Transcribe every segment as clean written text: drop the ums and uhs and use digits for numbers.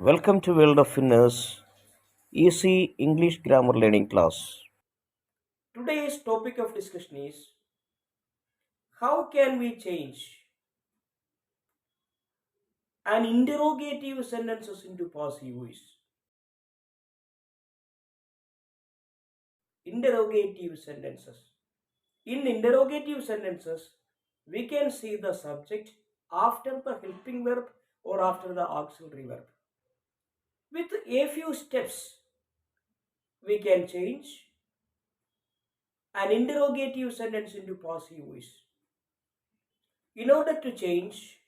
Welcome to World of Winners, Easy English Grammar Learning class. Today's topic of discussion is how can we change an interrogative sentences into passive voice. Interrogative sentences. In interrogative sentences, we can see the subject after the helping verb or after the auxiliary verb. With a few steps, we can change an interrogative sentence into passive voice. In order to change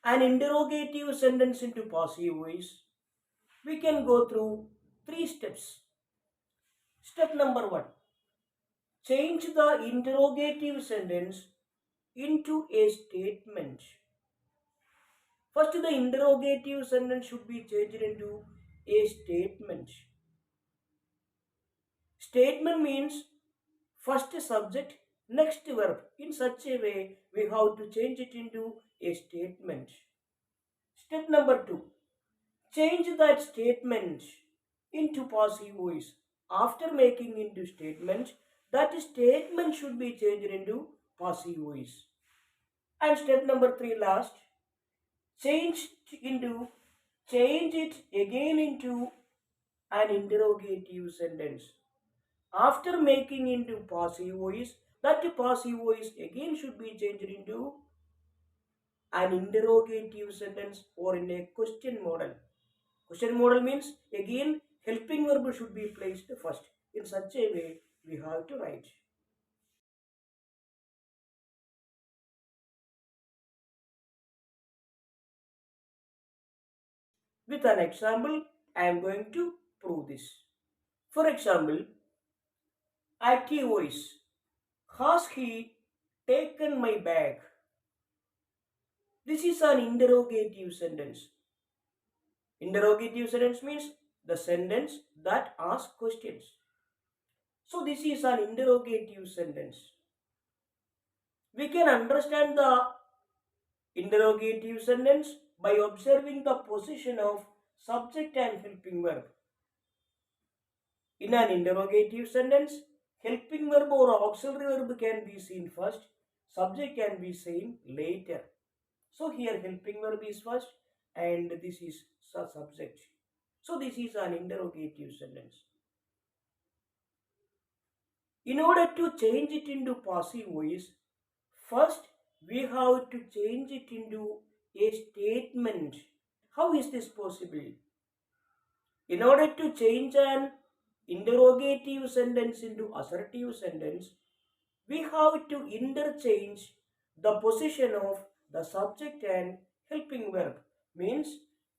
an interrogative sentence into passive voice, we can go through three steps. Step number one, change the interrogative sentence into a statement. First, the interrogative sentence should be changed into a statement. Statement means first subject, next verb. In such a way, we have to change it into a statement. Step number two, change that statement into passive voice. After making into statement, that statement should be changed into passive voice. And step number three, last, change into change it again into an interrogative sentence. After making into passive voice, that passive voice again should be changed into an interrogative sentence or in a question model. Question model means again helping verb should be placed first. In such a way, we have to write. With an example, I am going to prove this. For example, active voice. Has he taken my bag? This is an interrogative sentence. Interrogative sentence means the sentence that asks questions. So this is an interrogative sentence. We can understand the interrogative sentence by observing the position of subject and helping verb. In an interrogative sentence, helping verb or auxiliary verb can be seen first, subject can be seen later. So here helping verb is first and this is subject. So this is an interrogative sentence. In order to change it into passive voice, first we have to change it into a statement. How is this possible? In order to change an interrogative sentence into assertive sentence, we have to interchange the position of the subject and helping verb. Means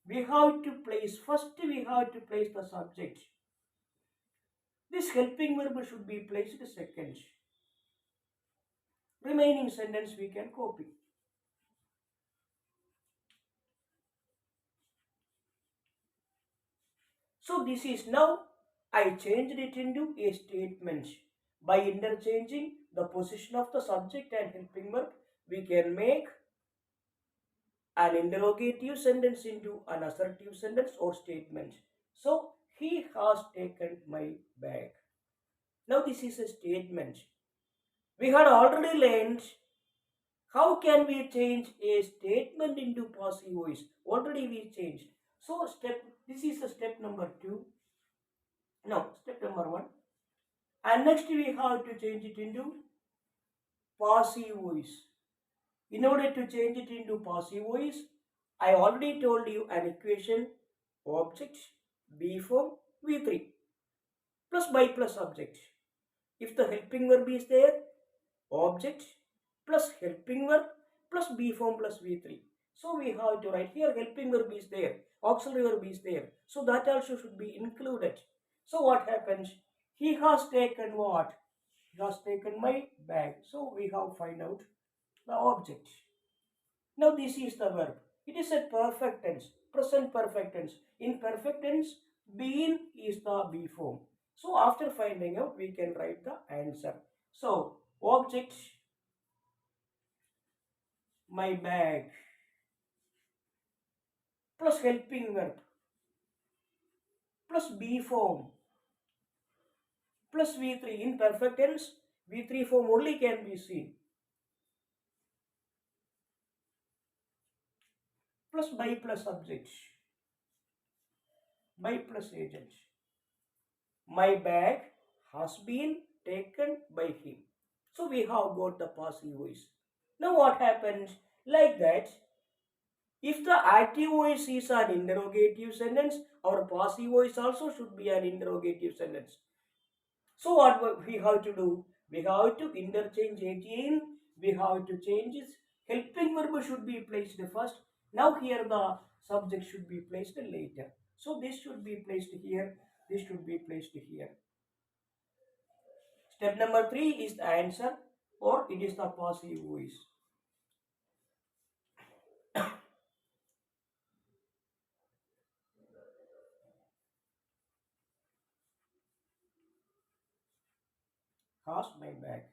we have to place, first we have to place the subject. This helping verb should be placed second. Remaining sentence we can copy. So this is now I changed it into a statement. By interchanging the position of the subject and helping verb, we can make an interrogative sentence into an assertive sentence or statement. So he has taken my bag. Now this is a statement. We had already learned how can we change a statement into passive voice. Already we changed. So this is a step number 2. No, step number 1. And next we have to change it into passive voice. In order to change it into passive voice, I already told you an equation object B form V3 plus by plus subject. If the helping verb is there, object plus helping verb plus B form plus V3. So we have to write here helping verb is there, auxiliary verb is there. So that also should be included. So what happens? He has taken what? He has taken my bag. So we have find out the object. Now this is the verb. It is a perfect tense, present perfect tense. In perfect tense, been is the be form. So after finding out, we can write the answer. So object, my bag, plus helping verb. plus B form plus V3 in perfect tense. V3 form only can be seen, plus by plus subject, by plus agent. My bag has been taken by him. So we have got the passive voice. Now what happens? Like that, if the active voice is an interrogative sentence, our passive voice also should be an interrogative sentence. So what we have to do? We have to interchange again. We have to change it. Helping verb should be placed first. Now here the subject should be placed later. So this should be placed here. This should be placed here. Step number 3 is the answer, or it is the passive voice. Has my bag.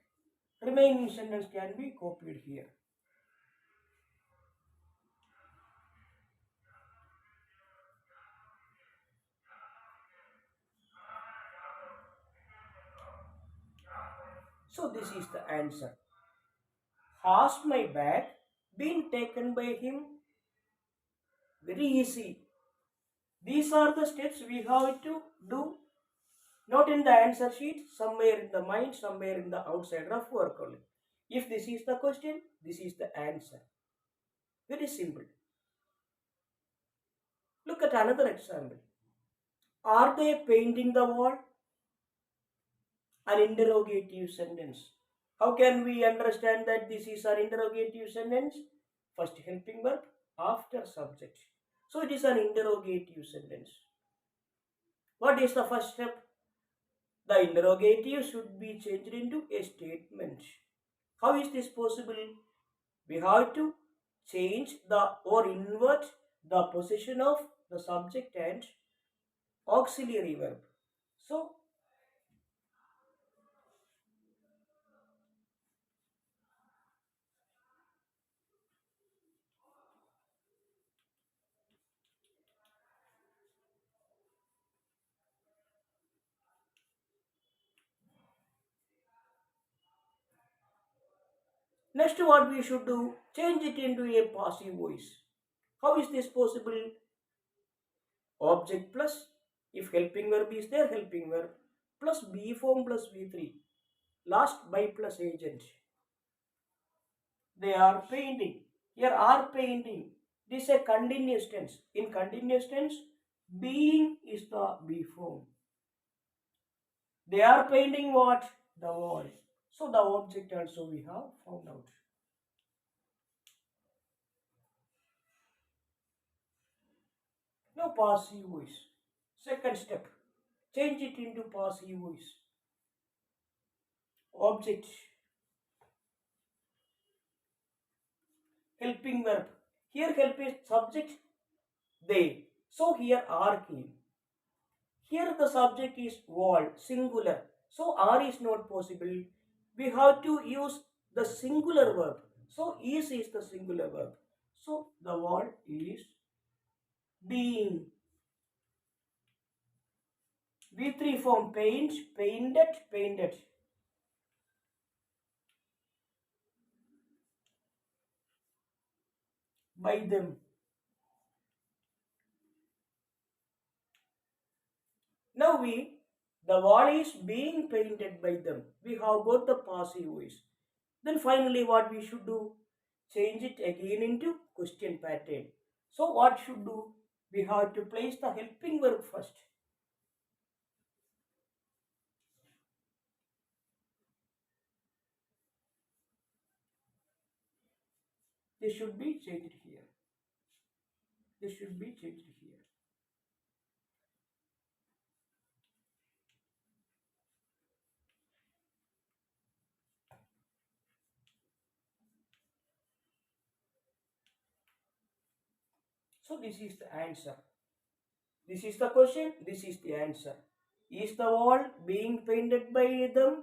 Remaining sentence can be copied here. So this is the answer. Has my bag been taken by him? Very easy. These are the steps we have to do, not in the answer sheet, somewhere in the mind, somewhere in the outside rough work only. If this is the question, this is the answer. Very simple. Look at another example. Are they painting the wall? An interrogative sentence. How can we understand that this is an interrogative sentence? First helping verb, after subject. So it is an interrogative sentence. What is the first step? The interrogative should be changed into a statement. How is this possible? We have to change the or invert the position of the subject and auxiliary verb. So next what we should do? Change it into a passive voice. How is this possible? Object plus, if helping verb is there, helping verb plus B form plus V3. Last by plus agent. They are painting. Here are painting. This is a continuous tense. In continuous tense, being is the B form. They are painting what? The wall. So the object also we have found out. Now passive voice. Second step. Change it into passive voice. Object. Helping verb. Here help is subject. They. So here are came. Here the subject is wall, singular. So are is not possible. We have to use the singular verb. So is the singular verb. So the wall is being. V3 form paint, painted, painted. By them. Now the wall is being painted by them. We have got the passive voice. Then finally what we should do? Change it again into question pattern. So what should do? We have to place the helping verb first. This should be changed here. This should be changed here. So this is the answer. This is the question. This is the answer. Is the wall being painted by them?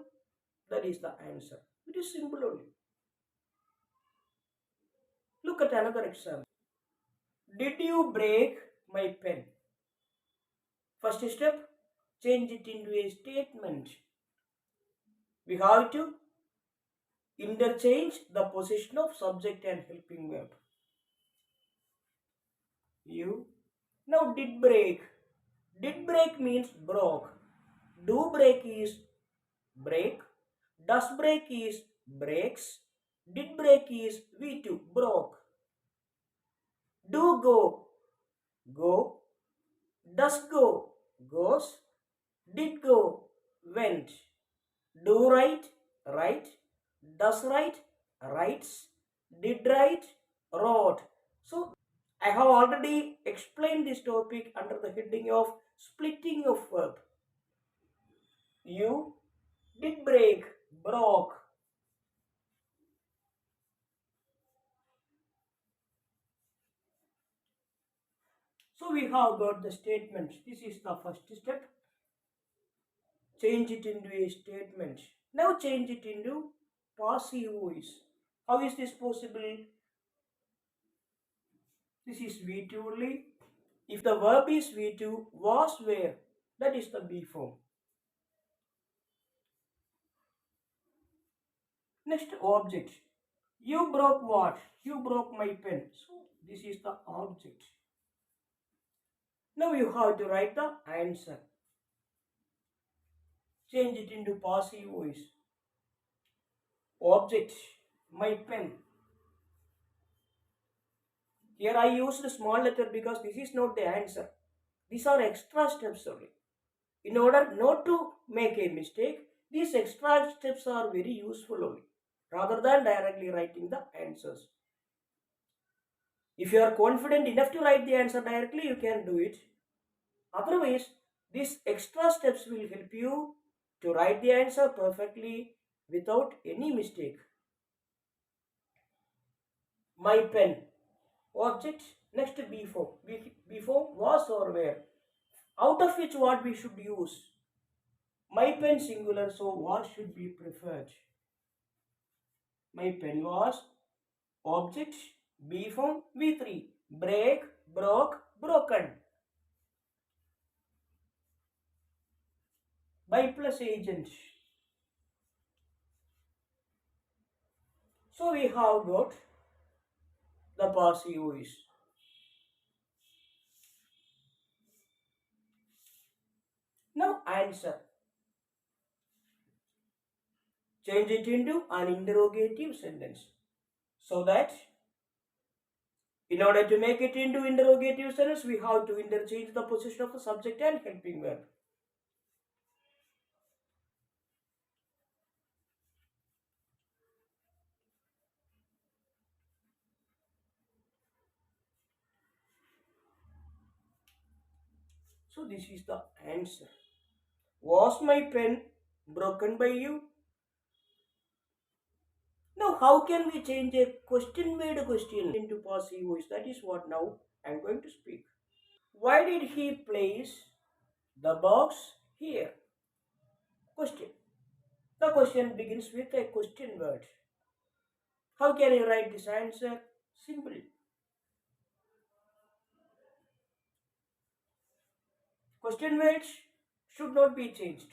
That is the answer. It is simple only. Look at another example. Did you break my pen? First step, change it into a statement. We have to interchange the position of subject and helping verb. You. Now did break. Did break means broke. Do break is break. Does break is breaks. Did break is V2 broke. Do go, go. Does go, goes. Did go, went. Do write, write. Does write, writes. Did write, wrote. So I have already explained this topic under the heading of splitting of verb. You did break, broke. So we have got the statement. This is the first step. Change it into a statement. Now change it into passive voice. How is this possible? This is V2 only. If the verb is V2, was where? That is the B form. Next, object. You broke what? You broke my pen. So this is the object. Now you have to write the answer. Change it into passive voice. Object, my pen. Here I used a small letter because this is not the answer. These are extra steps only. In order not to make a mistake, these extra steps are very useful only, rather than directly writing the answers. If you are confident enough to write the answer directly, you can do it. Otherwise, these extra steps will help you to write the answer perfectly without any mistake. My pen. Object. Next B form. B form was or were. Out of which what we should use? My pen singular, so was should be preferred. My pen was. Object. B form. V3. Break, broke, broken. By plus agent. So we have got the passive voice. Now answer. Change it into an interrogative sentence. So that in order to make it into interrogative sentence, we have to interchange the position of the subject and helping verb. So this is the answer. Was my pen broken by you? Now how can we change a question made question into passive voice? That is what now I am going to speak. Why did he place the box here? Question. The question begins with a question word. How can you write this answer? Simple. Question words should not be changed.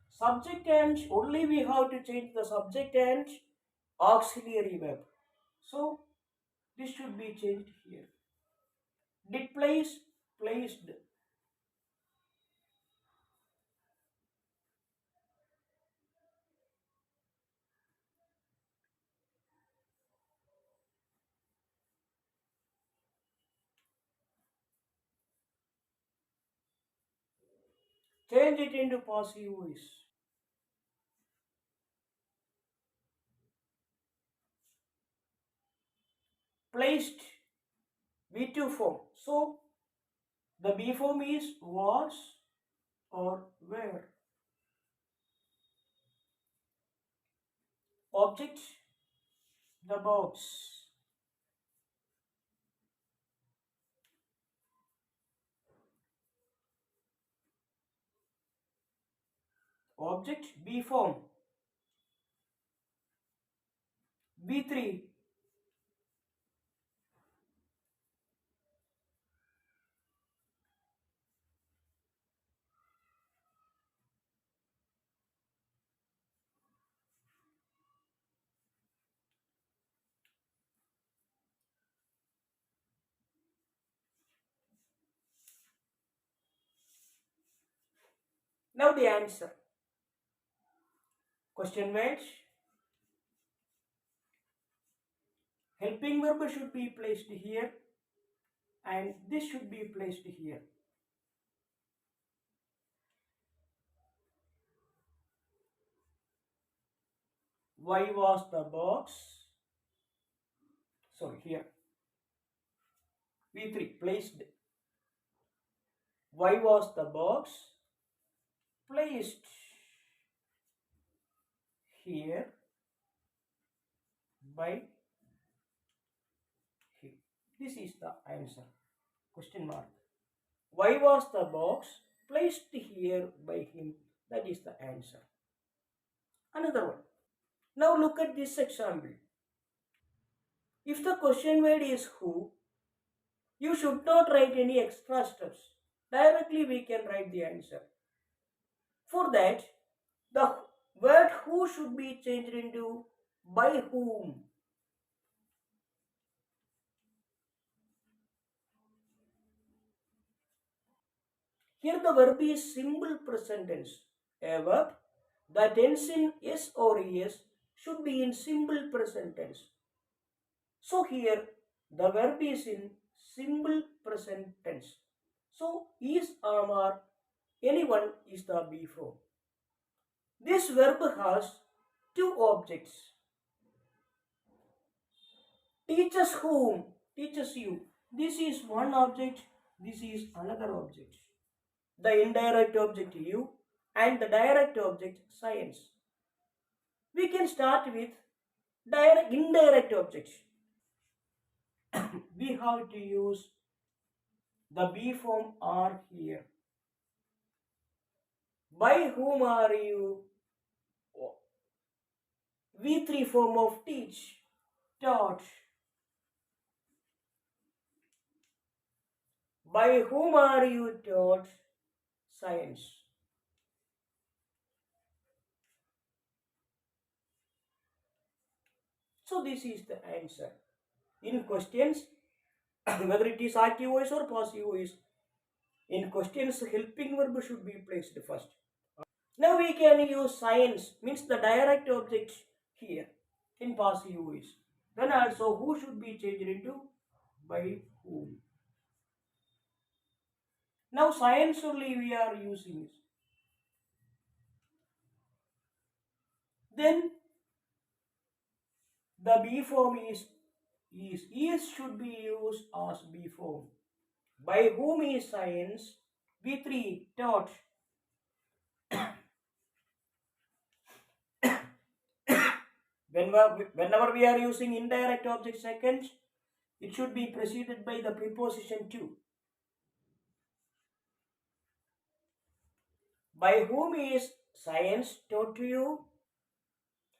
Subject and only we have to change the subject and auxiliary verb. So this should be changed here. Did place, placed. Change it into passive voice. Placed, B2 form. So the B form is was or were. Object, the box. Object, B form. B3. Now the answer. Question words. Helping verb should be placed here and this should be placed here. Why was the box? Sorry, here. V3 placed. Why was the box placed here by him? This is the answer. Question mark. Why was the box placed here by him? That is the answer. Another one. Now look at this example. If the question word is who, you should not write any extra steps. Directly we can write the answer. For that, the word who should be changed into by whom. Here the verb is simple present tense. A verb that ends in s or es should be in simple present tense. So here the verb is in simple present tense. So is, am, or anyone is the be form. This verb has two objects. Teaches whom? Teaches you. This is one object, this is another object. The indirect object you and the direct object science. We can start with indirect objects. We have to use the be form are here. By whom are you? V3 form of teach, taught. By whom are you taught? Science. So this is the answer. In questions, whether it is active voice or passive voice, in questions helping verb should be placed first. Now we can use science, means the direct object here in passive voice. Then also who should be changed into by whom. Now science only we are using. Then the be form is should be used as be form. By whom is science? V3 taught. Whenever we are using indirect object second, it should be preceded by the preposition to. By whom is science taught to you?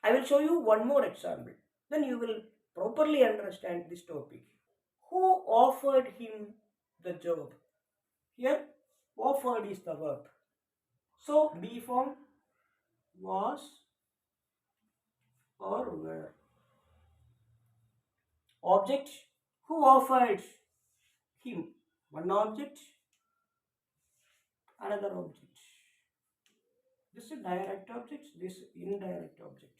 I will show you one more example. Then you will properly understand this topic. Who offered him the job? Here, offered is the verb. So, be form was or were. Object, who offered him? One object, another object. This is direct object, this indirect object.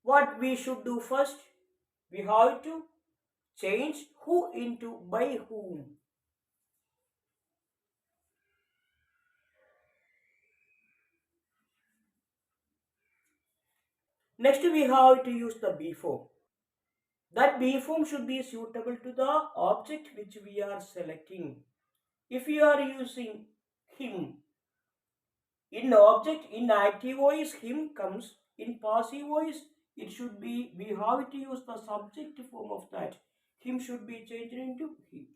What we should do first? We have to change who into by whom. Next we have to use the be form. That be form should be suitable to the object which we are selecting. If you are using him, in object, in active voice, him comes. In passive voice, it should be, we have to use the subject form of that. Him should be changed into he.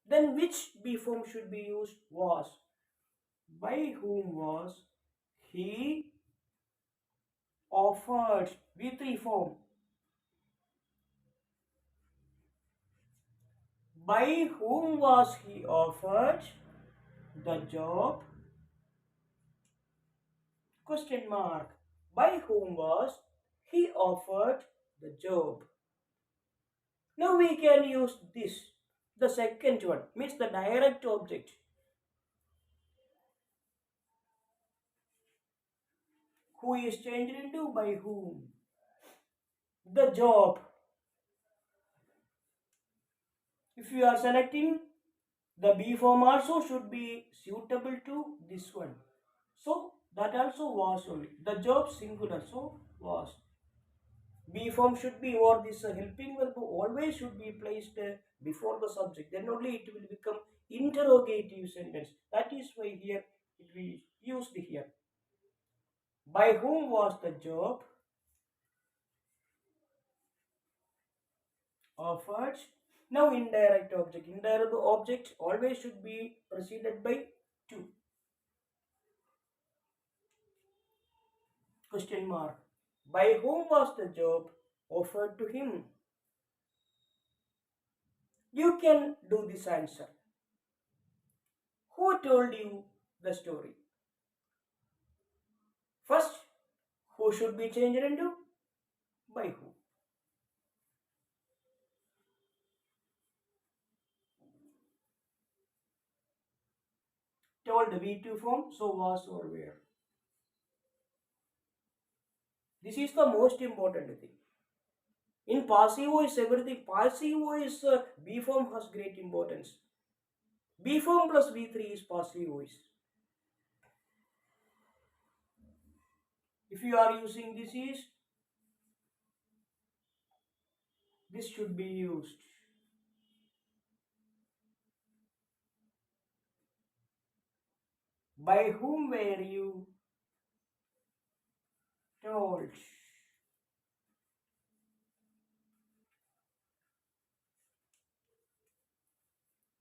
Then which be form should be used? Was. By whom was he offered? V3 form. By whom was he offered the job? Question mark. By whom was he offered the job? Now we can use this. The second one means the direct object. Who is changed into by whom. The job. If you are selecting, the B form also should be suitable to this one. So that also was only. The job singular, so was. B form should be, or this helping verb always should be placed before the subject. Then only it will become interrogative sentence. That is why here it will used here. By whom was the job offered? Now indirect object. Indirect object always should be preceded by to. Question mark. By whom was the job offered to him? You can do this answer. Who told you the story? First, who should be changed into? By who? Told V2 form, so was or where. This is the most important thing. In passive voice, everything passive voice B form has great importance. B form plus V3 is passive voice. If you are using this should be used. By whom were you told?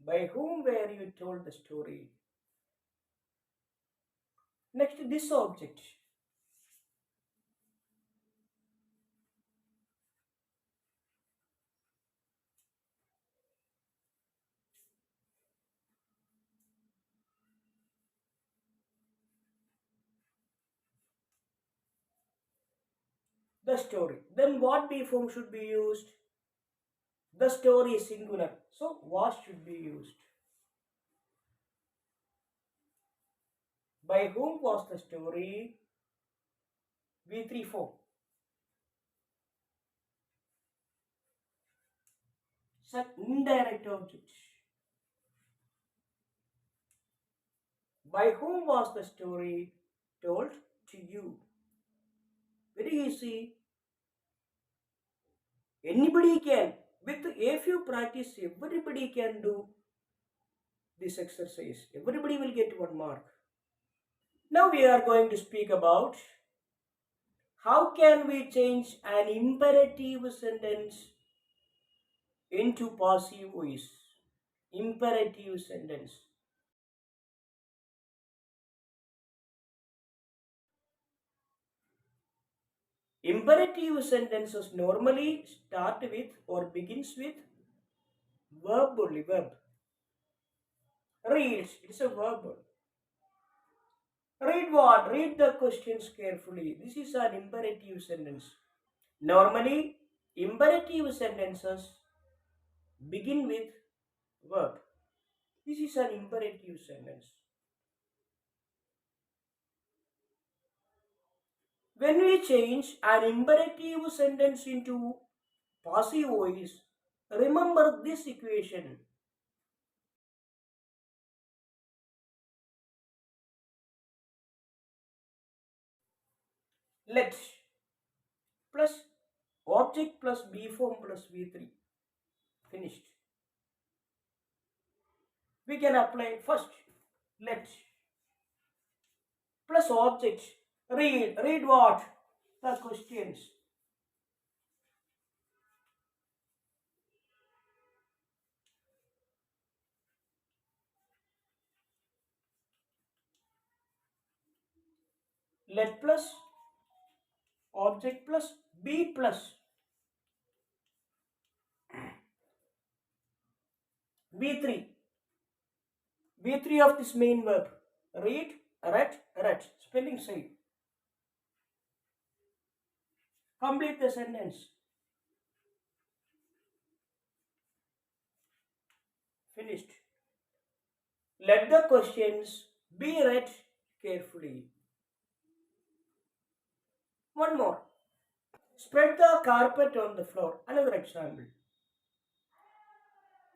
By whom were you told the story? Next, this object. The story. Then what B form should be used? The story is singular. So was should be used. By whom was the story? V3 form. Such indirect object. By whom was the story told to you? Very easy. Anybody can. With a few practice, everybody can do this exercise. Everybody will get 1 mark. Now we are going to speak about how can we change an imperative sentence into passive voice. Imperative sentence. Imperative sentences normally start with or begins with verb only, verb. Reads, it's a verb. Read what? Read the questions carefully. This is an imperative sentence. Normally, imperative sentences begin with verb. This is an imperative sentence. When we change an imperative sentence into passive voice, remember this equation. Let plus object plus B form plus V3. Finished. We can apply first let plus object. Read what? The questions. Let plus object plus B plus V3. V3 of this main verb. Read, read. Spelling side. Complete the sentence. Finished. Let the questions be read carefully. One more. Spread the carpet on the floor. Another example.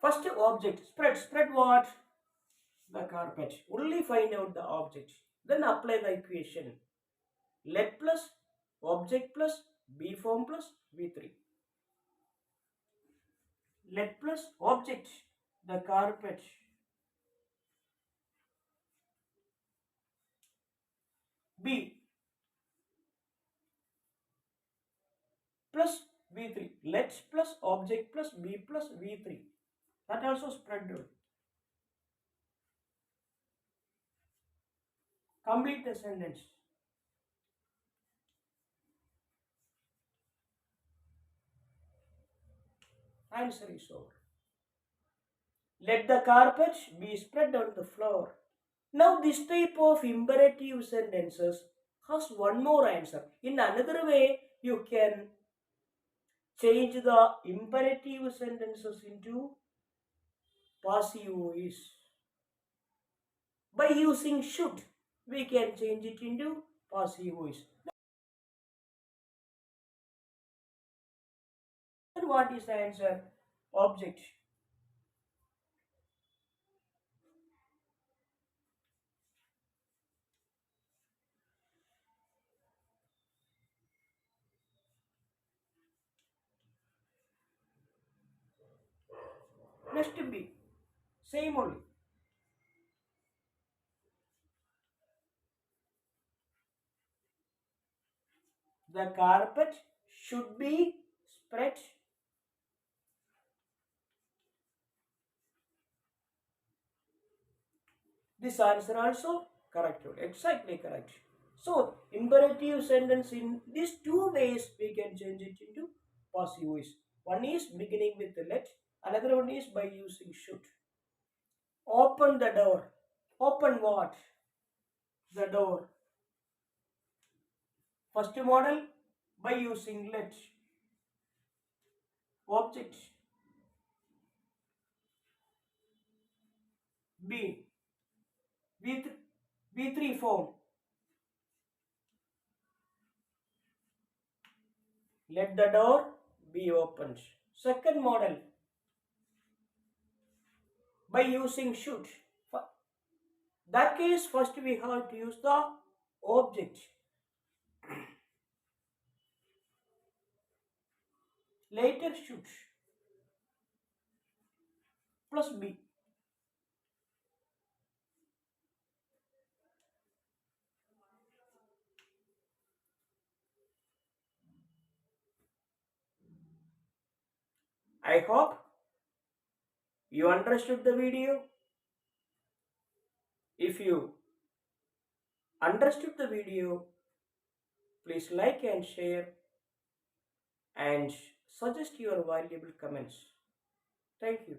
First object. Spread what? The carpet. Only find out the object. Then apply the equation. Let plus object plus B form plus V3. Let plus object. The carpet. B plus V3. Let plus object plus B plus V3. That also spread. Complete the sentence. Answer is over. Let the carpet be spread on the floor. Now this type of imperative sentences has one more answer. In another way, you can change the imperative sentences into passive voice. By using should, we can change it into passive voice. Then what is the answer? Object. Next B. Same only. The carpet should be spread. This answer also correct. Exactly correct. So imperative sentence in these two ways we can change it into passive voice. One is beginning with let, another one is by using should. Open the door. Open what? The door. First model by using let. Object. B. V3 form. Let the door be opened. Second model by using should. That case, first we have to use the object. Later should plus B. I hope you understood the video. If you understood the video, please like and share and suggest your valuable comments. Thank you.